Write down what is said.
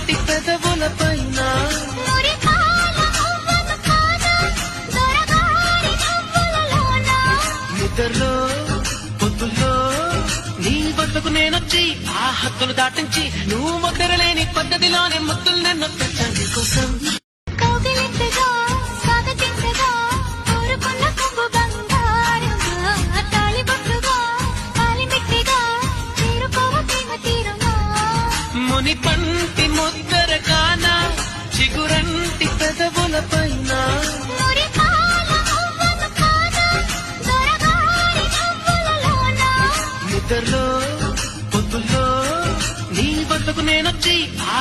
చిగురంటి పెదవుల పైన నిద్రలో పొద్దుల్లో నీ వద్దకు నేనొచ్చి ఆ హద్దులు దాటించి నువ్వు ముద్రలేని పద్ధతిలోనే ముద్దులు నన్ను తెచ్చండి కోసం ముని పంటి ముద్దర కాన చిగురంటి పెదవుల పైన నిద్రలో పొద్దుల్లో నీ వద్దకు నేనొచ్చి ఆ